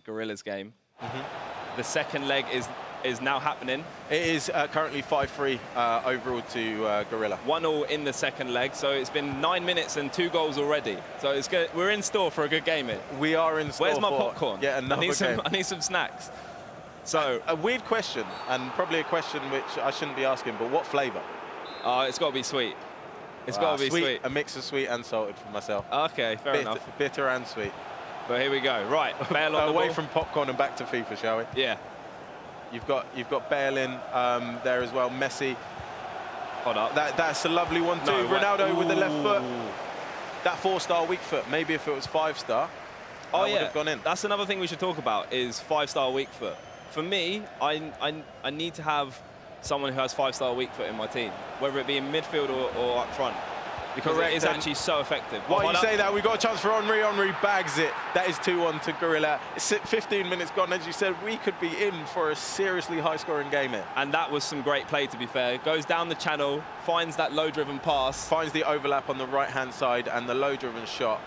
Gorilla's game. The second leg is now happening. It is currently 5-3 overall to Gorilla. 1-1 in the second leg, so it's been 9 minutes and 2 goals already. So it's good. We're in store for a good game here. We are in store. Where's my for popcorn? Yeah, another game. I need some snacks. So a weird question, and probably a question which I shouldn't be asking, but what flavour? It's got to be sweet. It's got to be sweet. A mix of sweet and salted for myself. Okay, fair enough. Bitter and sweet. But here we go. Right, Bale on the away ball. from popcorn and back to FIFA, shall we? Yeah. You've got Bale in there as well. Messi. Hold up. That's a lovely one too. No, Ronaldo with the left foot. That 4-star weak foot. Maybe if it was 5-star, would have gone in. That's another thing we should talk about is 5-star weak foot. For me, I need to have someone who has 5-star weak foot in my team, whether it be in midfield or up front, because it is actually so effective. Why you say that? We've got a chance for Henry. Henry bags it. That is 2-1 to Gorilla. It's 15 minutes gone. As you said, we could be in for a seriously high-scoring game here. And that was some great play, to be fair. Goes down the channel, finds that low-driven pass. Finds the overlap on the right-hand side and the low-driven shot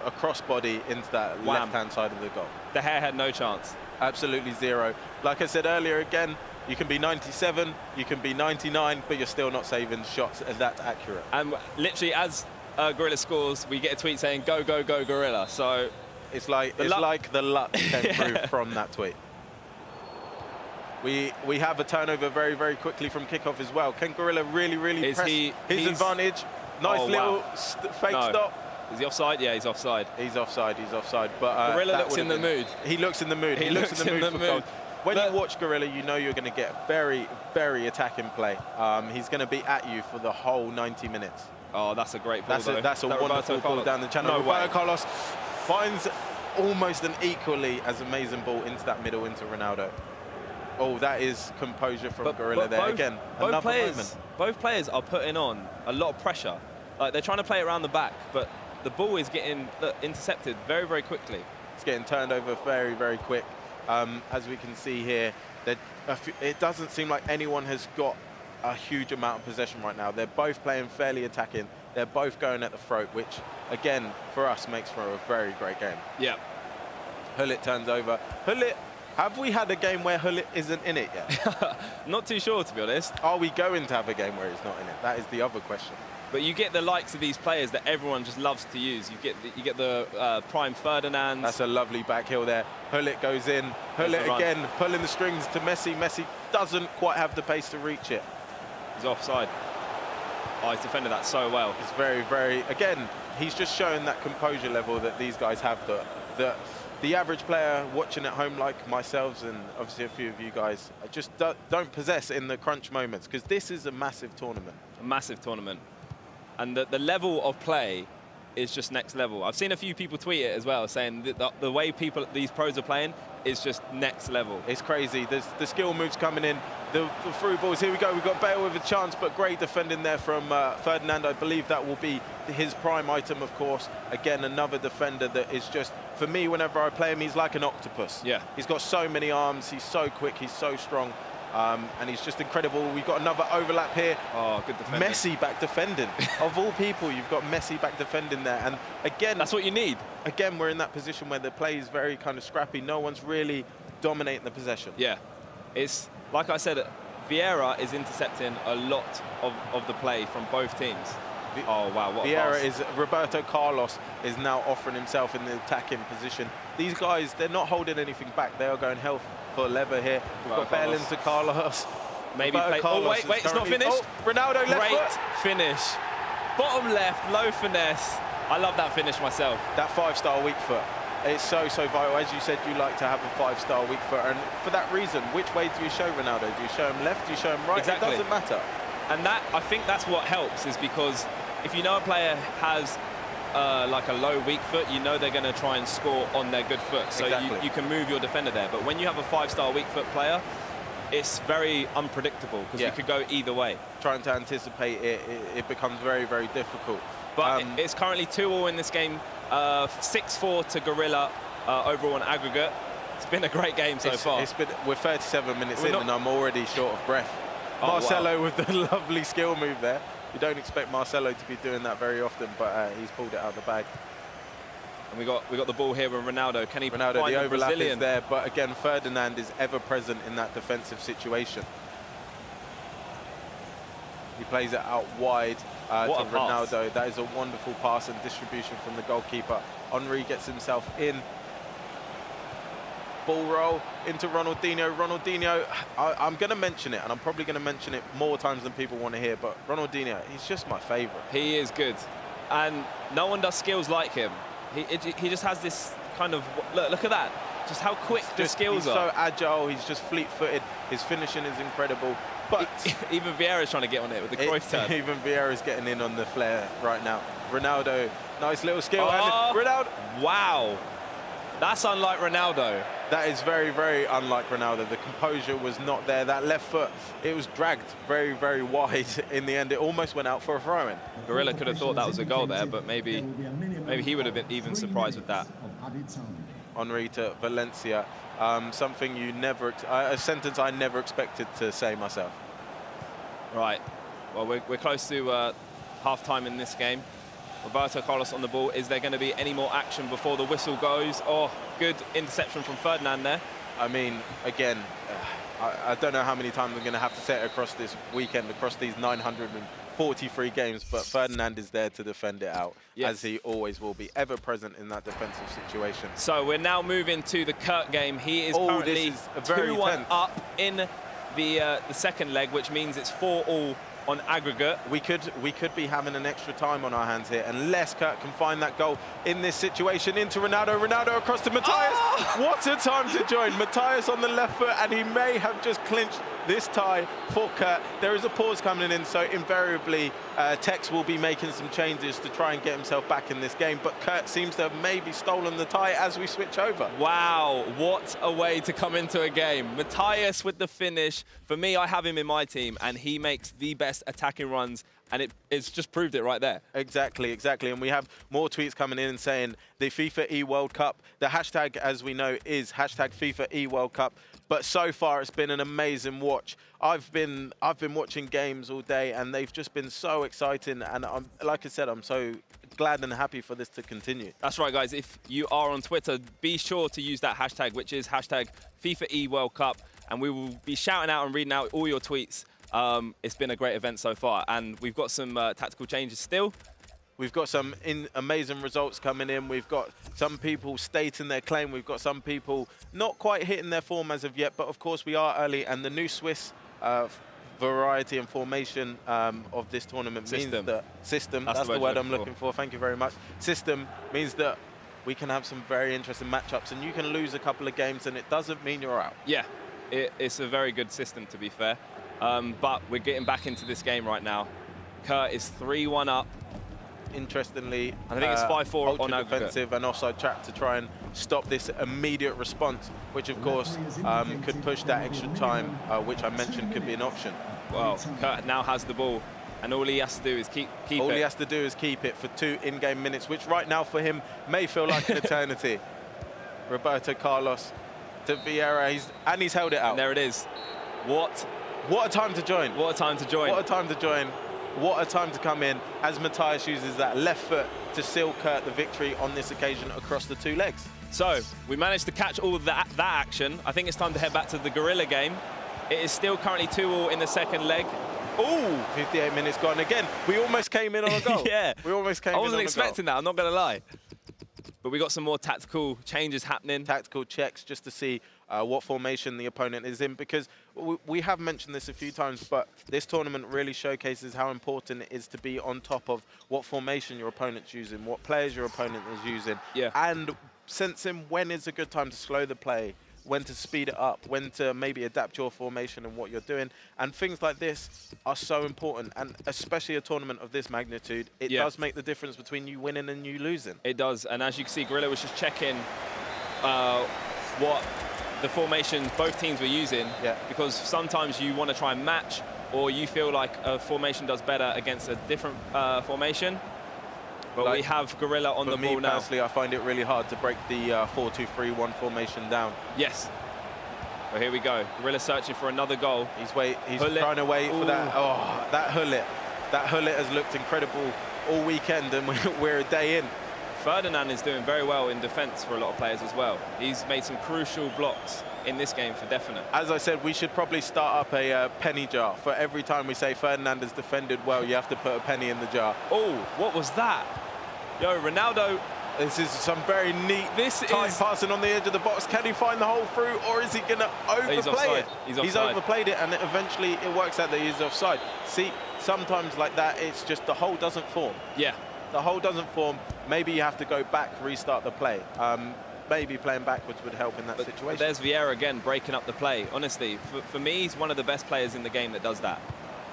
across body into that left-hand side of the goal. De Gea had no chance. Absolutely zero. Like I said earlier, again, you can be 97, you can be 99, but you're still not saving shots that accurate. And literally, as Gorilla scores, we get a tweet saying, go, go, go, Gorilla. So it's like the luck came through from that tweet. We have a turnover very, very quickly from kickoff as well. Can Gorilla really press his advantage? Nice little fake stop. Is he offside? Yeah, he's offside. He's offside. But Gorilla looks in the mood. He looks in the mood. He looks in the mood. When you watch Gorilla, you know you're going to get very, very attacking play. He's going to be at you for the whole 90 minutes. Oh, that's a great ball, That's a wonderful ball down the channel. Roberto Carlos finds almost an equally as amazing ball into that middle into Ronaldo. Oh, that is composure from Gorilla there. Again, another moment. Both players are putting on a lot of pressure. Like, they're trying to play it around the back, but the ball is getting intercepted very, very quickly. It's getting turned over very, very quick. As we can see here, it doesn't seem like anyone has got a huge amount of possession right now. They're both playing fairly attacking. They're both going at the throat, which, again, for us, makes for a very great game. Yeah. Hullet turns over. Hullet, have we had a game where Hullet isn't in it yet? Not too sure, to be honest. Are we going to have a game where he's not in it? That is the other question. But you get the likes of these players that everyone just loves to use. You get the prime Ferdinand. That's a lovely back heel there. Hullet goes in. Hullet again pulling the strings to Messi. Messi doesn't quite have the pace to reach it. He's offside. Oh, he's defended that so well. It's very, very. Again, he's just showing that composure level that these guys have. The average player watching at home, like myself and obviously a few of you guys, just don't possess in the crunch moments, because this is a massive tournament. A massive tournament. And the level of play is just next level. I've seen a few people tweet it as well, saying that the way these pros are playing is just next level. It's crazy. There's the skill moves coming in, the through balls. Here we go. We've got Bale with a chance, but great defending there from Ferdinand. I believe that will be his prime item, of course. Again, another defender that is just, for me, whenever I play him, he's like an octopus. Yeah. He's got so many arms. He's so quick. He's so strong. And he's just incredible. We've got another overlap here. Oh, good defending. Messi back defending. Of all people, you've got Messi back defending there. And again, that's what you need. Again, we're in that position where the play is very kind of scrappy. No one's really dominating the possession. Yeah. It's, like I said, Vieira is intercepting a lot of the play from both teams. Oh, wow, what a pass. Roberto Carlos is now offering himself in the attacking position. These guys, they're not holding anything back. They are going hell for leather here. We've got Bale into Carlos. Maybe play. Oh, wait, it's not finished. Oh, Ronaldo left Great foot. finish. Bottom left, low finesse. I love that finish myself. That 5-star weak foot. It's so vital. As you said, you like to have a 5-star weak foot. And for that reason, which way do you show Ronaldo? Do you show him left? Do you show him right? Exactly. It doesn't matter. And I think that's what helps, is because if you know a player has like a low weak foot, you know they're going to try and score on their good foot. So you can move your defender there. But when you have a 5-star weak foot player, it's very unpredictable, because you could go either way. Trying to anticipate it becomes very, very difficult. But it's currently 2-2 in this game, 6-4 to Gorilla overall on aggregate. It's been a great game so far. We're 37 minutes in and I'm already short of breath. Marcelo with the lovely skill move there. You don't expect Marcelo to be doing that very often, but he's pulled it out of the bag. And we got the ball here with Ronaldo. Can he Ronaldo, find the overlap Brazilian? is there, but again, Ferdinand is ever present in that defensive situation. He plays it out wide to Ronaldo. That is a wonderful pass and distribution from the goalkeeper. Henry gets himself in. Ball roll into Ronaldinho. Ronaldinho, I'm going to mention it, and I'm probably going to mention it more times than people want to hear, but Ronaldinho, he's just my favourite. He is good. And no one does skills like him. He just has this kind of, look at that. Just how quick the skills are. He's so agile, he's just fleet-footed. His finishing is incredible. But even Vieira's trying to get on it with the Cruyff turn. Even Vieira's getting in on the flare right now. Ronaldo, nice little skill. Oh, and Ronaldo. Wow. That's unlike Ronaldo. That is very, very unlike Ronaldo. The composure was not there. That left foot, it was dragged very, very wide in the end. It almost went out for a throw-in. Gorilla could have thought that was a goal there, but maybe he would have been even surprised with that. Henry to Valencia. Something you never, a sentence I never expected to say myself. Right. Well, we're close to half-time in this game. Roberto Carlos on the ball. Is there going to be any more action before the whistle goes? Oh, good interception from Ferdinand there. I mean, again, I don't know how many times I'm going to have to say it across this weekend, across these 943 games, but Ferdinand is there to defend it out, as he always will be, ever present in that defensive situation. So we're now moving to the Kurt game. He is currently 2-1 up in the second leg, which means it's 4-4 on aggregate. We could be having an extra time on our hands here unless Kurt can find that goal in this situation. Into Ronaldo, Ronaldo across to Matthias. Oh! What a time to join. Matthias on the left foot, and he may have just clinched this tie for Kurt. There is a pause coming in, so invariably Tex will be making some changes to try and get himself back in this game, but Kurt seems to have maybe stolen the tie as we switch over. Wow, what a way to come into a game. Matthias with the finish. For me, I have him in my team, and he makes the best attacking runs, and it's just proved it right there. Exactly, exactly. And we have more tweets coming in saying the FIFA E World Cup. The hashtag, as we know, is hashtag FIFA E World Cup. But so far, it's been an amazing watch. I've been watching games all day, and they've just been so exciting. And like I said, I'm so glad and happy for this to continue. That's right, guys. If you are on Twitter, be sure to use that hashtag, which is hashtag FIFA E World Cup, and we will be shouting out and reading out all your tweets. It's been a great event so far, and we've got some tactical changes still. We've got some amazing results coming in. We've got some people stating their claim. We've got some people not quite hitting their form as of yet, but of course we are early, and the new Swiss variety and formation of this tournament means that system, that's the word I'm looking for. Thank you very much. System means that we can have some very interesting matchups, and you can lose a couple of games and it doesn't mean you're out. Yeah, it's a very good system, to be fair. But we're getting back into this game right now. Kurt is 3-1 up. Interestingly, I think it's 5-4 on defensive and offside trap to try and stop this immediate response, which of course could push that extra time, which I mentioned could be an option. Well, Kurt now has the ball, and all he has to do is keep it. All he has to do is keep it for 2 in-game minutes, which right now for him may feel like an eternity. Roberto Carlos to Vieira, he's held it out. And there it is. What a time to join. What a time to join. What a time to join. What a time to come in as Matthias uses that left foot to seal Kurt the victory on this occasion across the 2 legs. So we managed to catch all of that action. I think it's time to head back to the Gorilla game. It is still currently 2-2 in the second leg. Ooh, 58 minutes gone. Again, we almost came in on a goal. Yeah. We almost came in on a goal. I wasn't expecting that, I'm not going to lie. But we got some more tactical changes happening. Tactical checks just to see what formation the opponent is in, because we have mentioned this a few times, but this tournament really showcases how important it is to be on top of what formation your opponent's using, what players your opponent is using, and sensing when is a good time to slow the play, when to speed it up, when to maybe adapt your formation and what you're doing. And things like this are so important, and especially a tournament of this magnitude, it does make the difference between you winning and you losing. It does, and as you can see, Gorilla was just checking what the formations both teams were using, because sometimes you want to try and match, or you feel like a formation does better against a different formation. But like, we have Gorilla on the ball now. For me personally, I find it really hard to break the 4-2-3-1 formation down. Yes. Well, here we go. Gorilla searching for another goal. He's trying to wait for that. Oh, that Hullet. That Hullet has looked incredible all weekend, and we're a day in. Ferdinand is doing very well in defence for a lot of players as well. He's made some crucial blocks in this game for definite. As I said, we should probably start up a penny jar. For every time we say Ferdinand has defended well, you have to put a penny in the jar. Oh, what was that? Yo, Ronaldo. This is some very neat tight passing on the edge of the box. Can he find the hole through, or is he going to overplay it? He's overplayed it, and eventually it works out that he's offside. See, sometimes like that, it's just the hole doesn't form. Yeah. The hole doesn't form. Maybe you have to go back, restart the play. Maybe playing backwards would help in that situation. But there's Vieira again breaking up the play. Honestly, for me, he's one of the best players in the game that does that.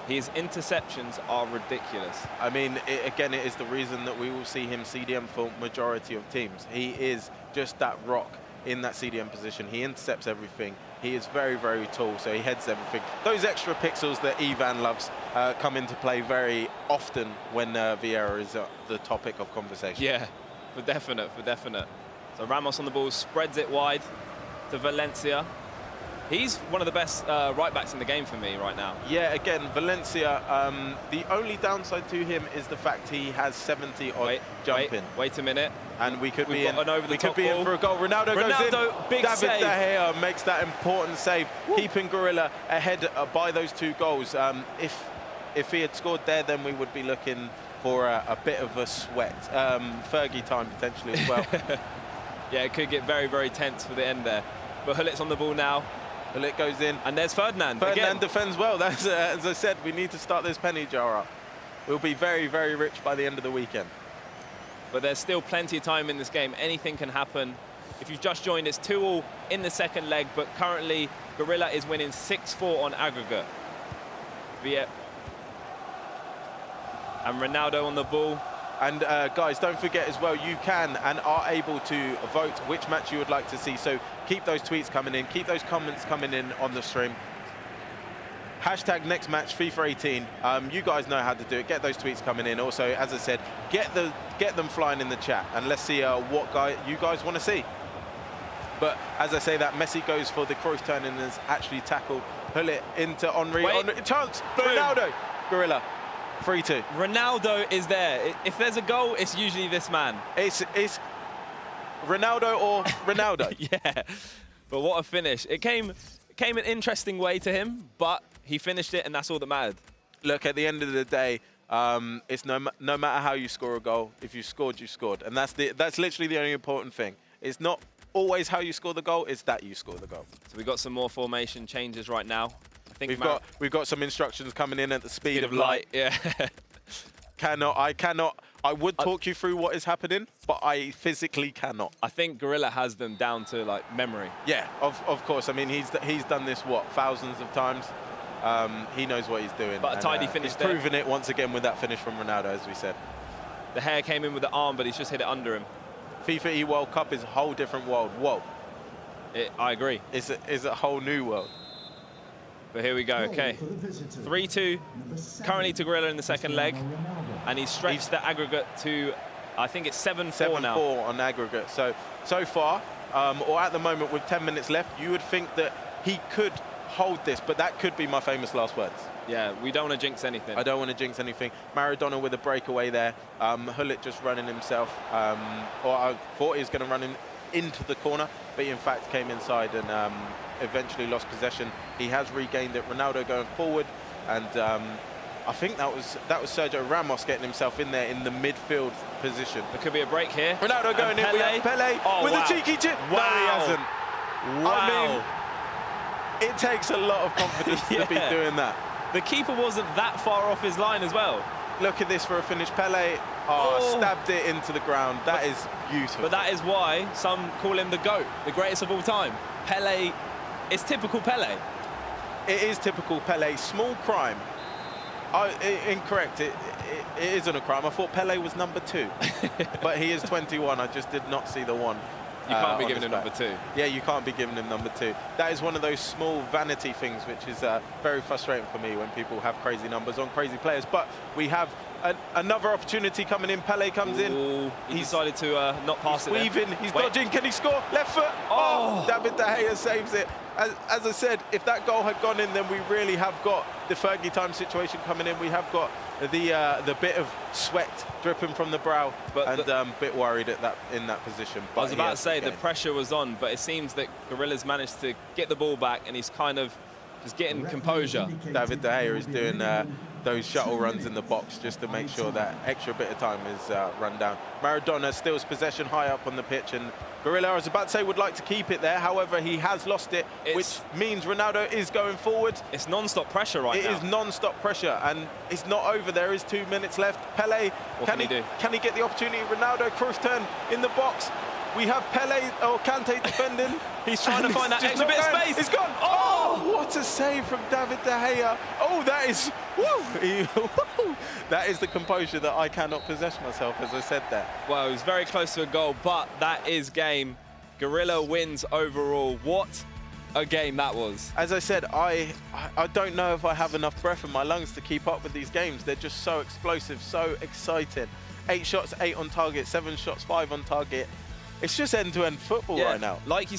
His interceptions are ridiculous. I mean, again, it is the reason that we will see him CDM for majority of teams. He is just that rock in that CDM position. He intercepts everything. He is very, very tall, so he heads everything. Those extra pixels that Ivan loves come into play very often when Vieira is the topic of conversation. Yeah, for definite, for definite. So Ramos on the ball, spreads it wide to Valencia. He's one of the best right-backs in the game for me right now. Yeah, again, Valencia, the only downside to him is the fact he has 70-odd jumping. Wait a minute. And we could be in for a goal. Ronaldo goes in. Big David save. De Gea makes that important save, keeping Gorilla ahead by those 2 goals. If he had scored there, then we would be looking for a bit of a sweat. Fergie time potentially as well. Yeah, it could get very, very tense for the end there. But Hullit's on the ball now. Hullit goes in. And there's Ferdinand. Ferdinand defends well. That's, as I said, we need to start this penny jar up. We'll be very, very rich by the end of the weekend. But there's still plenty of time in this game. Anything can happen. If you've just joined, it's 2-2 in the second leg, but currently Gorilla is winning 6-4 on aggregate. And Ronaldo on the ball. And guys, don't forget as well, you can and are able to vote which match you would like to see. So keep those tweets coming in, keep those comments coming in on the stream. Hashtag next match FIFA 18. You guys know how to do it. Get those tweets coming in. Also, as I said, get them flying in the chat, and let's see what you guys want to see. But as I say that, Messi goes for the Cruyff turn and has actually tackled Hullit into Henry. Chance, boom. Ronaldo, Gorilla. 3-2. Ronaldo is there. If there's a goal, it's usually this man. It's Ronaldo or Ronaldo. Yeah, but what a finish. It came an interesting way to him, but he finished it, and that's all that mattered. Look, at the end of the day, it's no matter how you score a goal. If you scored, you scored, and that's literally the only important thing. It's not always how you score the goal; it's that you score the goal. So we've got some more formation changes right now. I think we've got some instructions coming in at the speed of light. Yeah. I would talk you through what is happening, but I physically cannot. I think Gorilla has them down to like memory. Yeah, of course. I mean, he's done this what, thousands of times. He knows what he's doing. But a tidy finish. He's proven it once again with that finish from Ronaldo, as we said. The hair came in with the arm, but he's just hit it under him. FIFA E World Cup is a whole different world. Whoa. I agree. It's a whole new world. But here we go, okay. 3-2, currently to Gorilla in the second leg. And he's stretched the aggregate to, I think it's 7-4 now. 7-4 on aggregate. So far, or at the moment with 10 minutes left, you would think that he could hold this, but that could be my famous last words. Yeah, we don't want to jinx anything. I don't want to jinx anything. Maradona with a breakaway there. Hullit just running himself. Or I thought he was going to run into the corner, but he in fact came inside and eventually lost possession. He has regained it. Ronaldo going forward, and I think that was Sergio Ramos getting himself in there in the midfield position. There could be a break here. Ronaldo going in. We have Pele with a cheeky chip. Wow. No, he hasn't. Wow. I mean, it takes a lot of confidence to be doing that. The keeper wasn't that far off his line as well. Look at this for a finish. Pele stabbed it into the ground. That is beautiful. But that is why some call him the GOAT, the greatest of all time. Pele, it's typical Pele. It is typical Pele. Small crime. Incorrect. It isn't a crime. I thought Pele was number 2. But he is 21. I just did not see the 1. You can't be giving him number 2. Yeah, you can't be giving him number 2. That is one of those small vanity things, which is very frustrating for me when people have crazy numbers on crazy players. But we have another opportunity coming in. Pele comes in. He decided to not pass it. He's weaving. He's dodging. Can he score? Left foot. Oh, David De Gea saves it. as I said, if that goal had gone in, then we really have got the Fergie time situation coming in. We have got the bit of sweat dripping from the brow, and a bit worried at in that position. But I was about to say the pressure was on, but it seems that Gorilla's managed to get the ball back, and he's kind of just getting composure. David De Gea is doing those shuttle runs in the box just to make sure that extra bit of time is run down. Maradona steals possession high up on the pitch, and Gorilla, I was about to say, would like to keep it there. However, he has lost it, which means Ronaldo is going forward. It's non-stop pressure right now. It is non-stop pressure, and it's not over. There is 2 minutes left. Pele, can he get the opportunity? Ronaldo, cross turn in the box. We have Pele or Kante defending. He's trying to find that extra bit of space. It's gone. Oh, what a save from David De Gea. Oh, that is, woo. That is the composure that I cannot possess myself, as I said there. Well, he was very close to a goal, but that is game. Gorilla wins overall. What a game that was. As I said, I don't know if I have enough breath in my lungs to keep up with these games. They're just so explosive, so exciting. 8 shots, 8 on target, 7 shots, 5 on target. It's just end-to-end football right now. Like you